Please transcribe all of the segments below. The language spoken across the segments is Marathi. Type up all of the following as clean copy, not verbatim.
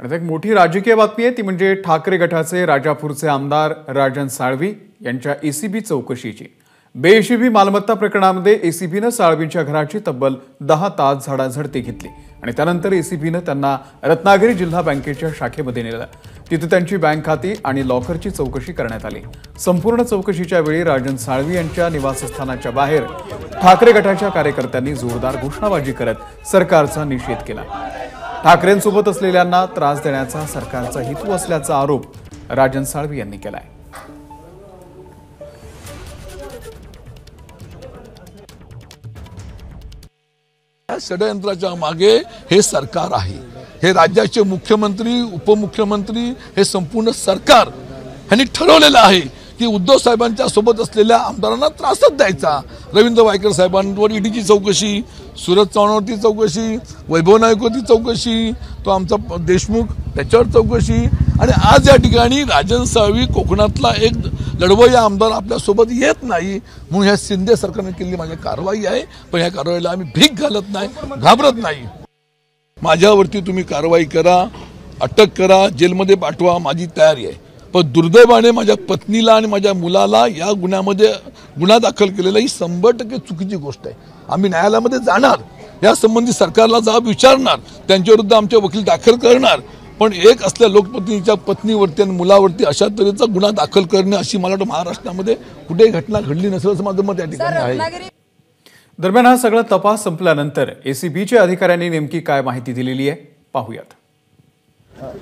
आणि एक मोठी राजकीय बातमी आहे ती म्हणजे ठाकरे गटाचे राजापूरचे आमदार राजन साळवी यांच्या एसीबी चौकशीची। बेहिशेबी मालमत्ता प्रकरणामध्ये एसीबीने साळवींच्या घराची तब्बल 10 तास झाडाझडती घेतली आणि त्यानंतर एसीबीने त्यांना रत्नागिरी जिल्हा बँकेच्या शाखेमध्ये नेलं। तिथे त्यांची बँक खाती आणि लॉकरची चौकशी करण्यात आली। संपूर्ण चौकशीच्या वेळी राजन साळवी यांच्या निवासस्थानाच्या बाहेर ठाकरे गटाच्या कार्यकर्त्यांनी जोरदार घोषणाबाजी करत सरकारचा निषेध केला। ठाकरेंसोबत असलेल्यांना त्रास देण्याचा सरकारचा हेतू असल्याचा आरोप राजन साळवी यांनी केलाय। या षडयंत्राच्या मागे हे सरकार आहे। हे राज्याचे मुख्यमंत्री, उपमुख्यमंत्री, हे संपूर्ण सरकार यांनी ठरवलेलं आहे की उद्धव साहेबांच्या सोबत असलेल्या आमदारांना त्रासच द्यायचा। रवींद्र वायकर साहेबांवर ईडीची चौकशी, सूरज चव्हाणवरती चौकशी, वैभव नाईकवरती चौकशी, तो आमचा देशमुख त्याच्यावर चौकशी, आणि आज या ठिकाणी राजन साळवी कोकणातला एक लढवय्या आमदार आपल्या सोबत येत नाही म्हणून ह्या शिंदे सरकारने केलेली माझी कारवाई आहे। पण या कारवाईला आम्ही भीक घालत नाही, घाबरत नाही। माझ्यावरती तुम्ही कारवाई करा, अटक करा, जेलमध्ये पाठवा, माझी तयारी आहे। पण दुर्दैवाने माझ्या पत्नीला आणि माझ्या मुलाला या गुन्ह्यामध्ये गुन्हा दाखल केलेला ही 100% चुकीची गोष्ट आहे। आम्ही न्यायालयामध्ये जाणार, या संबंधी सरकारला जाब विचारणार, त्यांच्याविरुद्ध आमचे वकील दाखल करणार। पण एक असल्या लोकप्रतिनिधीच्या पत्नीवरती आणि मुलावरती अशा तऱ्हेचा गुन्हा दाखल करणे अशी मला वाटतं महाराष्ट्रामध्ये कुठेही घटना घडली नसेल असं माझं मत या ठिकाणी आहे। दरम्यान हा सगळा तपास संपल्यानंतर एसीबीच्या अधिकाऱ्यांनी नेमकी काय माहिती दिलेली आहे पाहूयात।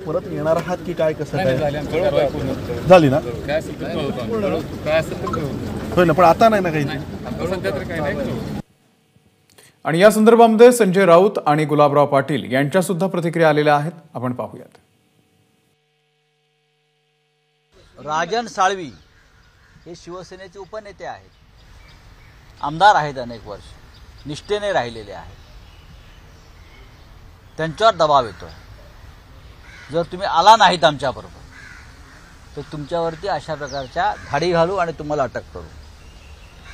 परत येणार आहात की काय, कसं काय झाली ना होय ना, पण आता नाही ना काही। आणि या संदर्भामध्ये संजय राऊत आणि गुलाबराव पाटील यांच्या सुद्धा प्रतिक्रिया आलेल्या आहेत, आपण पाहूयात। राजन साळवी हे शिवसेनेचे उपनेते आहेत, आमदार आहेत, अनेक वर्ष निष्ठेने राहिलेले आहेत। त्यांच्यावर दबाव येतोय, जर तुम्ही आला नाहीत आमच्याबरोबर तर तुमच्यावरती अशा प्रकारच्या धाडी घालू आणि तुम्हाला अटक करू।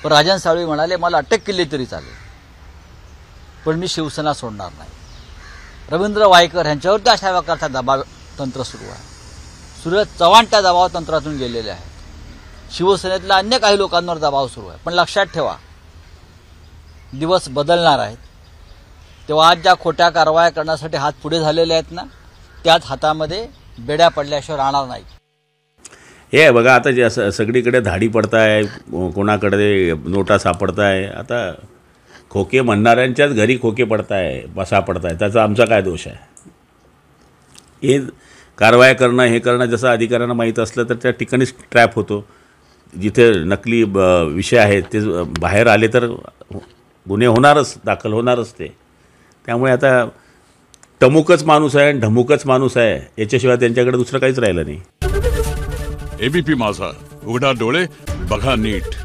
पण राजन साळवी म्हणाले मला अटक केली तरी चालेल, पण मी शिवसेना सोडणार नाही। रवींद्र वायकर यांच्यावरती अशा प्रकारचा दबाव तंत्र सुरू आहे। सूरज चव्हाण त्या दबाव तंत्रातून गेलेले आहेत। शिवसेनेतल्या अन्य काही लोकांवर दबाव सुरू आहे। पण लक्षात ठेवा, दिवस बदलणार आहेत, तेव्हा आज ज्या खोट्या कारवाया करण्यासाठी हात पुढे झालेले आहेत ना, त्याच हातामध्ये बेड्या पडल्याशिवाय राहणार नाही। हे बघा, आता जे सगळीकडे धाडी पडताय, कोणाकडे नोटा सापडताय, आता खोके म्हणणाऱ्यांच्याच घरी खोके सापडताय, त्याचा आमचा काय दोष आहे? हे कारवाया करणं, हे करणं जसं अधिकाऱ्यांना माहीत असलं तर त्या ठिकाणीच ट्रॅप होतो। जिथे नकली विषय आहेत ते बाहेर आले तर गुन्हे होणारच, दाखल होणारच ते। त्यामुळे आता टमुकच माणूस आहे, ढमुकच माणूस आहे, याच्याशिवाय त्यांच्याकडे दुसरं काहीच राहिलं नाही। एबीपी माझा, उघडा डोळे बघा नीट।